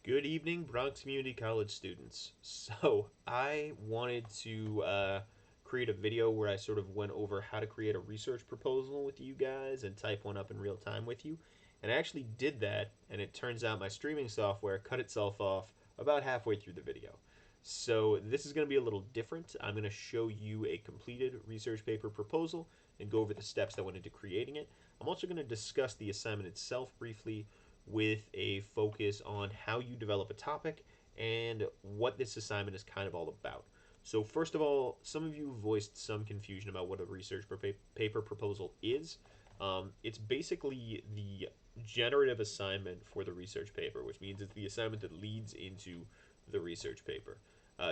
Good evening, Bronx Community College students. So, I wanted to create a video where I sort of went over how to create a research proposal with you guys and type one up in real time with you. And I actually did that, and it turns out my streaming software cut itself off about halfway through the video. So, this is going to be a little different. I'm going to show you a completed research paper proposal and go over the steps that went into creating it. I'm also going to discuss the assignment itself briefly with a focus on how you develop a topic and what this assignment is kind of all about. So, first of all, some of you voiced some confusion about what a research paper proposal is. It's basically the generative assignment for the research paper, which means it's the assignment that leads into the research paper.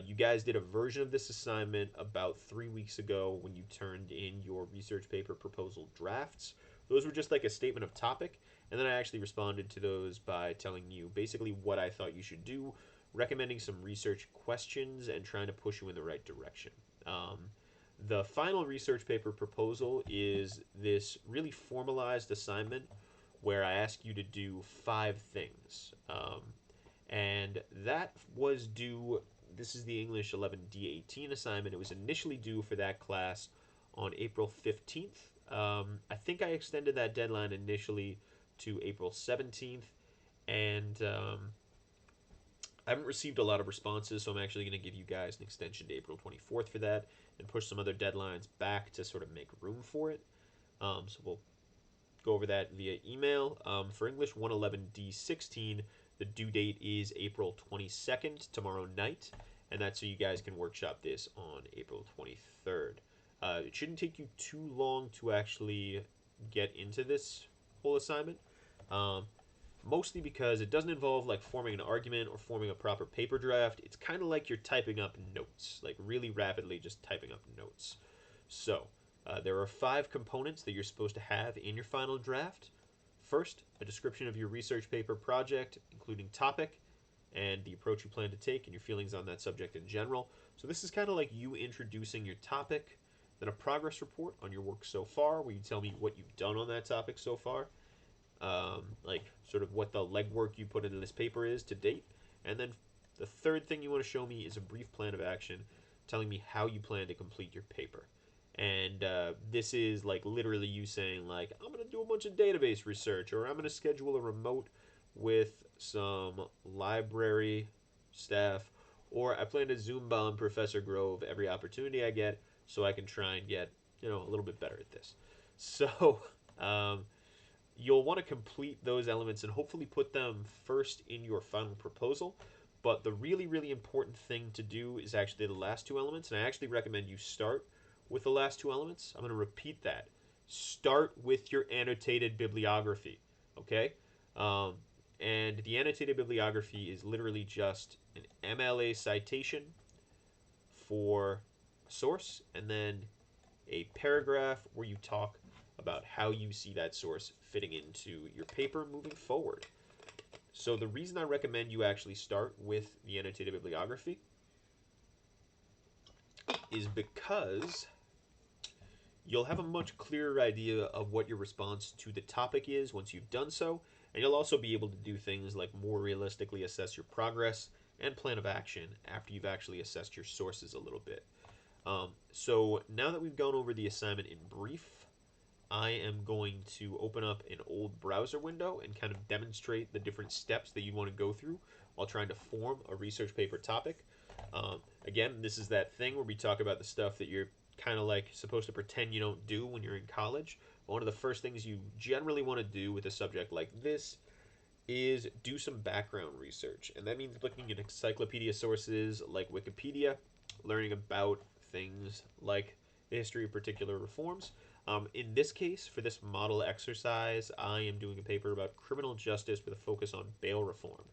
You guys did a version of this assignment about 3 weeks ago when you turned in your research paper proposal drafts. Those were just like a statement of topic, and then I actually responded to those by telling you basically what I thought you should do, recommending some research questions, and trying to push you in the right direction. The final research paper proposal is this really formalized assignment where I ask you to do 5 things. And that was due, this is the English 11D18 assignment. It was initially due for that class on April 15th. I think I extended that deadline initially to April 17th, and I haven't received a lot of responses, so I'm actually going to give you guys an extension to April 24th for that and push some other deadlines back to sort of make room for it. So we'll go over that via email. For English 111D16, the due date is April 22nd, tomorrow night, and that's so you guys can workshop this on April 23rd. It shouldn't take you too long to actually get into this whole assignment. Um, Mostly because it doesn't involve like forming an argument or forming a proper paper draft. It's kind of like you're typing up notes, like really rapidly just typing up notes. So, there are 5 components that you're supposed to have in your final draft. First, a description of your research paper project, including topic and the approach you plan to take and your feelings on that subject in general. So, this is kind of like you introducing your topic, then a progress report on your work so far, where you tell me what you've done on that topic so far, like sort of what the legwork you put into this paper is to date. And then the third thing you want to show me is a brief plan of action telling me how you plan to complete your paper. And this is like literally you saying like, I'm going to do a bunch of database research, or I'm going to schedule a remote with some library staff, or I plan to Zoom bomb Professor Grove every opportunity I get so I can try and get, a little bit better at this. So, um, you'll want to complete those elements and hopefully put them first in your final proposal. But the really, really important thing to do is actually the last 2 elements, and I actually recommend you start with the last 2 elements. I'm going to repeat that. Start with your annotated bibliography, okay? Um, and the annotated bibliography is literally just an MLA citation for a source, and then a paragraph where you talk about how you see that source fitting into your paper moving forward. So the reason I recommend you actually start with the annotated bibliography is because you'll have a much clearer idea of what your response to the topic is once you've done so, and you'll also be able to do things like more realistically assess your progress and plan of action after you've actually assessed your sources a little bit. So now that we've gone over the assignment in brief, I am going to open up an old browser window and kind of demonstrate the different steps that you want to go through while trying to form a research paper topic. Again, this is that thing where we talk about the stuff that you're kind of like supposed to pretend you don't do when you're in college. But one of the first things you generally want to do with a subject like this is do some background research. And that means looking at encyclopedia sources like Wikipedia, learning about things like the history of particular reforms. In this case, for this model exercise, I am doing a paper about criminal justice with a focus on bail reform.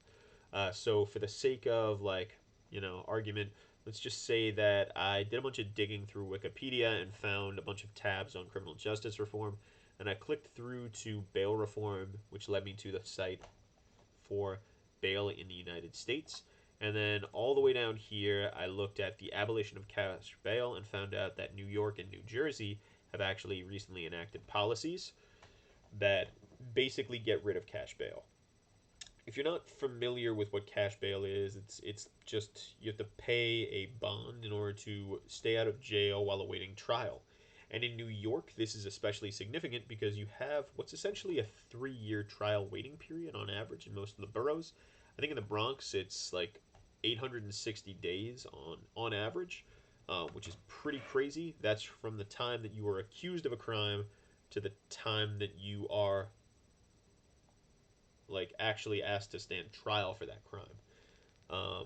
So for the sake of argument, let's just say that I did a bunch of digging through Wikipedia and found a bunch of tabs on criminal justice reform, and I clicked through to bail reform, which led me to the site for bail in the United States. And then all the way down here, I looked at the abolition of cash bail and found out that New York and New Jersey have actually recently enacted policies that basically get rid of cash bail. if you're not familiar with what cash bail is, it's just you have to pay a bond in order to stay out of jail while awaiting trial. And in New York, this is especially significant because you have what's essentially a 3 year trial waiting period on average in most of the boroughs. I think in the Bronx, it's like 860 days on average, which is pretty crazy. That's from the time that you are accused of a crime to the time that you are like actually asked to stand trial for that crime. Um,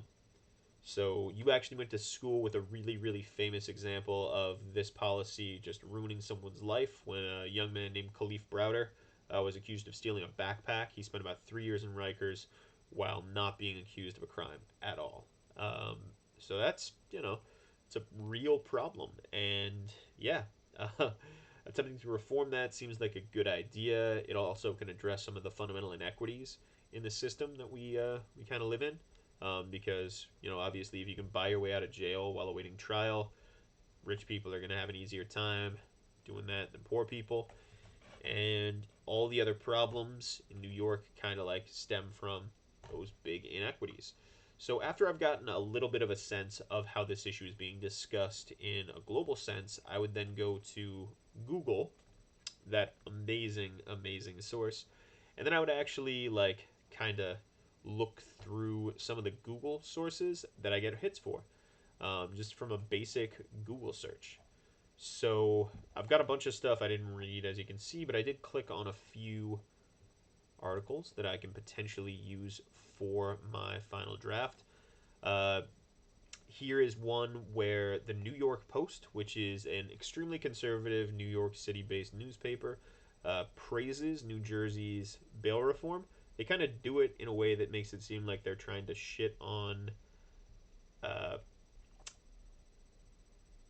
so you actually went to school with a really, really famous example of this policy just ruining someone's life when a young man named Khalif Browder was accused of stealing a backpack. He spent about 3 years in Rikers while not being accused of a crime at all. Um, so that's, it's a real problem. And yeah, attempting to reform that seems like a good idea. It also can address some of the fundamental inequities in the system that we kind of live in. Because obviously if you can buy your way out of jail while awaiting trial, rich people are going to have an easier time doing that than poor people. And all the other problems in New York kind of like stem from those big inequities. So after I've gotten a little bit of a sense of how this issue is being discussed in a global sense, I would then go to Google, that amazing, amazing source, and then I would actually like kind of look through some of the Google sources that I get hits for, just from a basic Google search. So I've got a bunch of stuff I didn't read, as you can see, but I did click on a few articles that I can potentially use for my final draft. Uh, Here is one where the New York Post, which is an extremely conservative New York City based newspaper, praises New Jersey's bail reform. They kind of do it in a way that makes it seem like they're trying to shit on uh,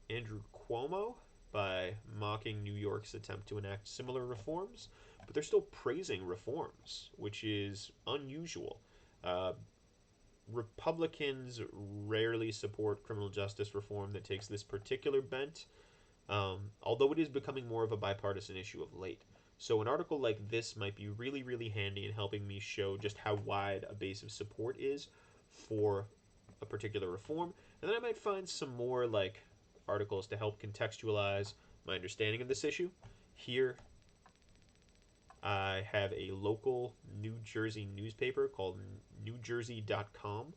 Andrew Cuomo by mocking New York's attempt to enact similar reforms, but they're still praising reforms, which is unusual. Uh, Republicans rarely support criminal justice reform that takes this particular bent, although it is becoming more of a bipartisan issue of late. So, an article like this might be really, really handy in helping me show just how wide a base of support is for a particular reform. And then I might find some more like articles to help contextualize my understanding of this issue. Here, I have a local New Jersey newspaper called NewJersey.com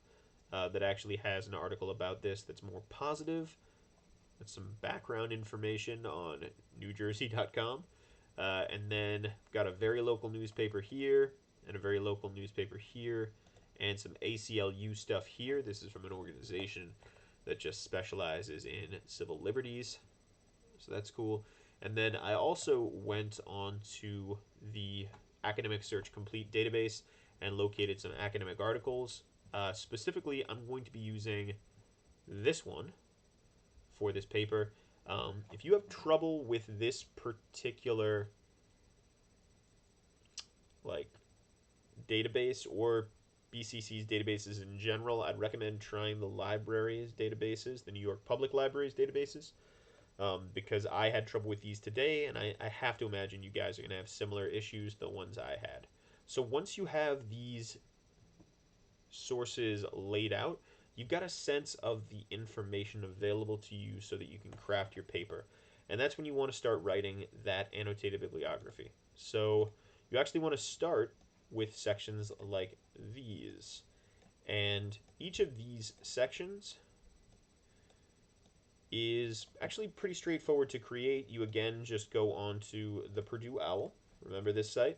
that actually has an article about this that's more positive. With some background information on NewJersey.com. And then I've got a very local newspaper here, and a very local newspaper here, and some ACLU stuff here. This is from an organization that just specializes in civil liberties. So that's cool. And then I also went on to the Academic Search Complete database and located some academic articles. Specifically, I'm going to be using this one for this paper. If you have trouble with this particular like database or BCC's databases in general, I'd recommend trying the library's databases, the New York Public Library's databases, because I had trouble with these today, and I have to imagine you guys are going to have similar issues to the ones I had. So once you have these sources laid out, you've got a sense of the information available to you so that you can craft your paper. And that's when you want to start writing that annotated bibliography. So you actually want to start with sections like these. And each of these sections is actually pretty straightforward to create. You again just go on to the Purdue Owl. Remember this site,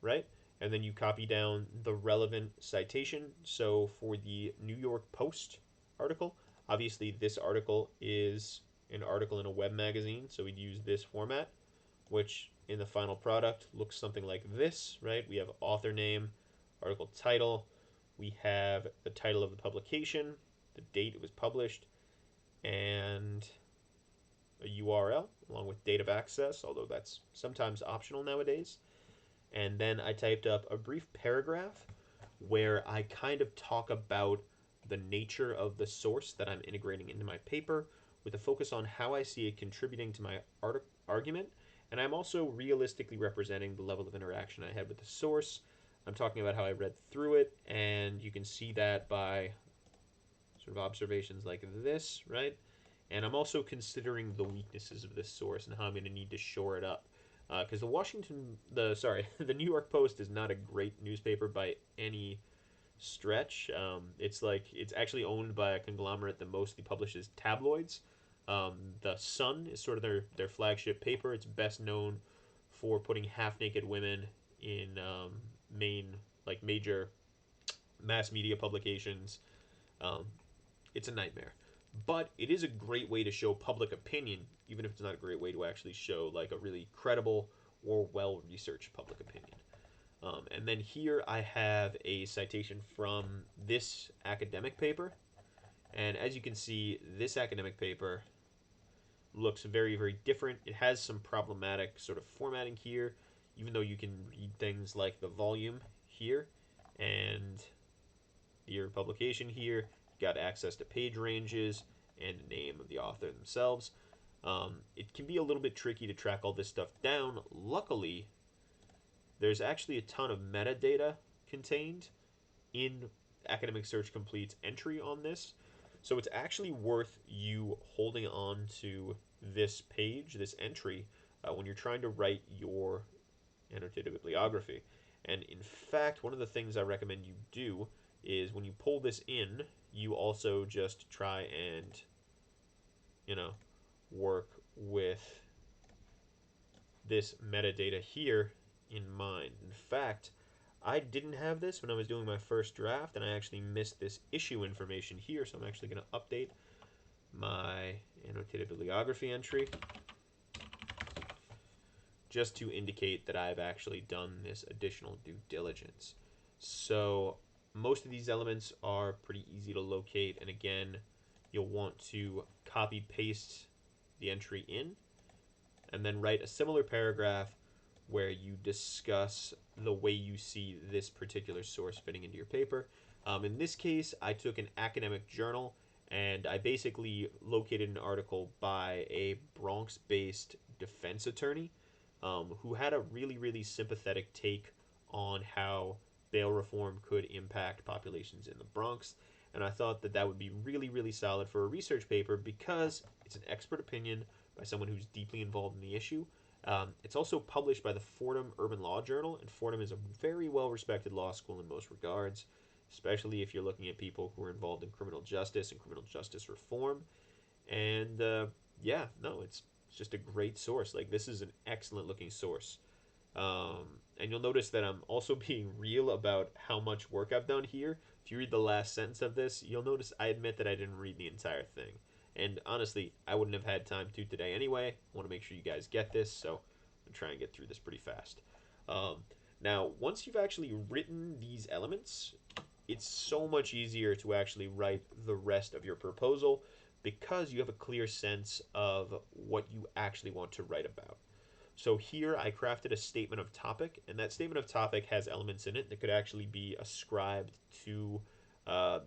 right? And then you copy down the relevant citation. So for the New York Post article, obviously this article is an article in a web magazine, so we'd use this format, which in the final product looks something like this, right? We have author name, article title, we have the title of the publication, the date it was published, and a URL along with date of access, although that's sometimes optional nowadays. And then I typed up a brief paragraph where I kind of talk about the nature of the source that I'm integrating into my paper with a focus on how I see it contributing to my argument. And I'm also realistically representing the level of interaction I had with the source, I'm talking about how I read through it, and you can see that by sort of observations like this, right? And I'm also considering the weaknesses of this source and how I'm going to need to shore it up. Because the New York Post is not a great newspaper by any stretch. It's actually owned by a conglomerate that mostly publishes tabloids. The Sun is sort of their flagship paper. It's best known for putting half naked women in main major mass media publications. Um, it's a nightmare. But it is a great way to show public opinion, even if it's not a great way to actually show like a really credible or well researched public opinion. And then here I have a citation from this academic paper. And as you can see, this academic paper looks very, very different. It has some problematic sort of formatting here, even though you can read things like the volume here and your publication here. You got access to page ranges and the name of the author themselves. It can be a little bit tricky to track all this stuff down. Luckily, there's actually a ton of metadata contained in Academic Search Complete's entry on this. So it's actually worth you holding on to this page, this entry, when you're trying to write your annotated bibliography. And in fact, one of the things I recommend you do is when you pull this in, you also just try and, you know, work with this metadata here in mind. In fact, I didn't have this when I was doing my first draft, and I actually missed this issue information here, so I'm actually going to update my annotated bibliography entry just to indicate that I've actually done this additional due diligence. So most of these elements are pretty easy to locate, and again, you'll want to copy paste the entry in and then write a similar paragraph where you discuss the way you see this particular source fitting into your paper. In this case, I took an academic journal and I basically located an article by a Bronx-based defense attorney who had a really, really sympathetic take on how bail reform could impact populations in the Bronx. And I thought that that would be really, really solid for a research paper because it's an expert opinion by someone who's deeply involved in the issue. It's also published by the Fordham Urban Law Journal, and Fordham is a very well-respected law school in most regards, especially if you're looking at people who are involved in criminal justice and criminal justice reform. And yeah, no, it's just a great source. Like, this is an excellent-looking source. And you'll notice that I'm also being real about how much work I've done here. If you read the last sentence of this, you'll notice I admit that I didn't read the entire thing. And honestly, I wouldn't have had time to today anyway. I want to make sure you guys get this, so I'm trying to get through this pretty fast. Um, Now, once you've actually written these elements, it's so much easier to actually write the rest of your proposal because you have a clear sense of what you actually want to write about. So here I crafted a statement of topic, and that statement of topic has elements in it that could actually be ascribed to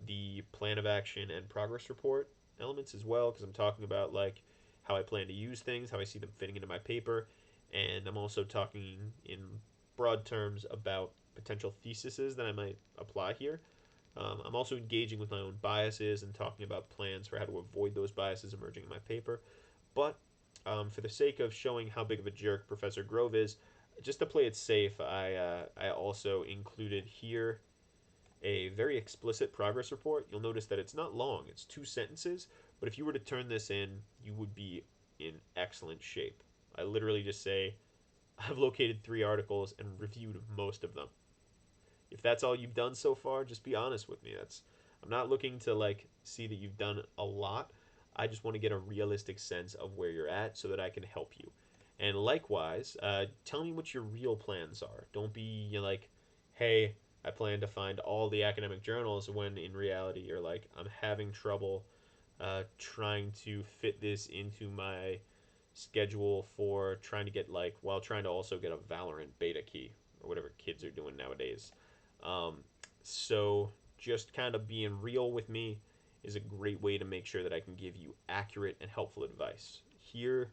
the plan of action and progress report elements as well, because I'm talking about like how I plan to use things, how I see them fitting into my paper, and I'm also talking in broad terms about potential theses that I might apply here. I'm also engaging with my own biases and talking about plans for how to avoid those biases emerging in my paper. But for the sake of showing how big of a jerk Professor Grove is, just to play it safe, I also included here a very explicit progress report. You'll notice that it's not long, it's 2 sentences, but if you were to turn this in, you would be in excellent shape. I literally just say, I've located 3 articles and reviewed most of them. If that's all you've done so far, just be honest with me. I'm not looking to like see that you've done a lot. I just want to get a realistic sense of where you're at so that I can help you. And likewise, tell me what your real plans are. Don't be like, hey, I plan to find all the academic journals when in reality you're like, I'm having trouble trying to fit this into my schedule for trying to get like while trying to also get a Valorant beta key or whatever kids are doing nowadays. Um, so just kind of being real with me is a great way to make sure that I can give you accurate and helpful advice. Here,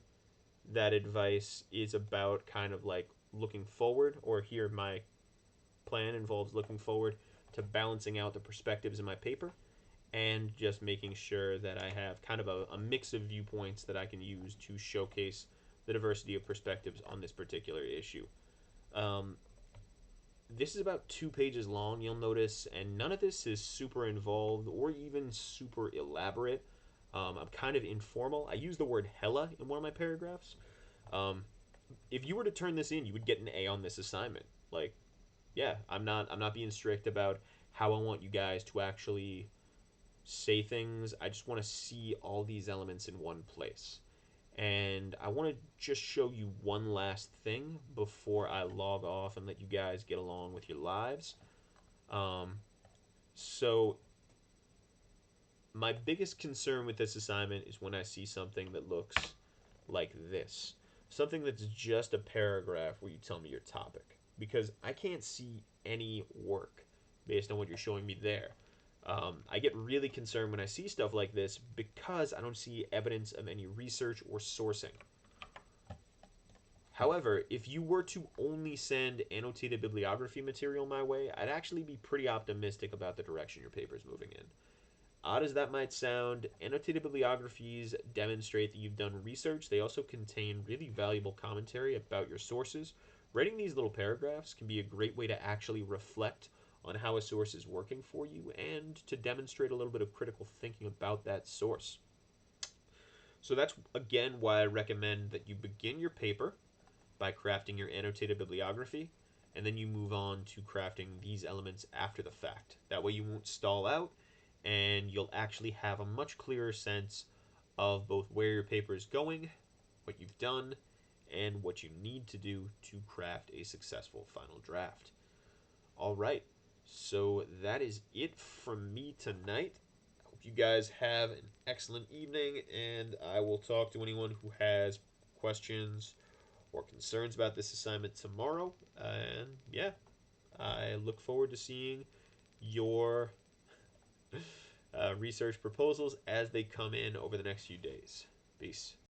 that advice is about kind of like looking forward, or here my plan involves looking forward to balancing out the perspectives in my paper and just making sure that I have kind of a mix of viewpoints that I can use to showcase the diversity of perspectives on this particular issue. Um, this is about 2 pages long, you'll notice, and none of this is super involved or even super elaborate. I'm kind of informal. I use the word hella in one of my paragraphs. Um, if you were to turn this in, you would get an A on this assignment. Like, yeah, I'm not being strict about how I want you guys to actually say things. I just want to see all these elements in one place. And I want to just show you one last thing before I log off and let you guys get along with your lives. Um, so, my biggest concern with this assignment is when I see something that looks like this. Something that's just a paragraph where you tell me your topic. Because I can't see any work based on what you're showing me there. I get really concerned when I see stuff like this because I don't see evidence of any research or sourcing. However, if you were to only send annotated bibliography material my way, I'd actually be pretty optimistic about the direction your paper is moving in. Odd as that might sound, annotated bibliographies demonstrate that you've done research. They also contain really valuable commentary about your sources. Writing these little paragraphs can be a great way to actually reflect on how a source is working for you and to demonstrate a little bit of critical thinking about that source. So that's again why I recommend that you begin your paper by crafting your annotated bibliography, and then you move on to crafting these elements after the fact. That way you won't stall out, and you'll actually have a much clearer sense of both where your paper is going, what you've done, and what you need to do to craft a successful final draft. All right, so that is it from me tonight. Hope you guys have an excellent evening, and I will talk to anyone who has questions or concerns about this assignment tomorrow. And yeah, I look forward to seeing your research proposals as they come in over the next few days. Peace.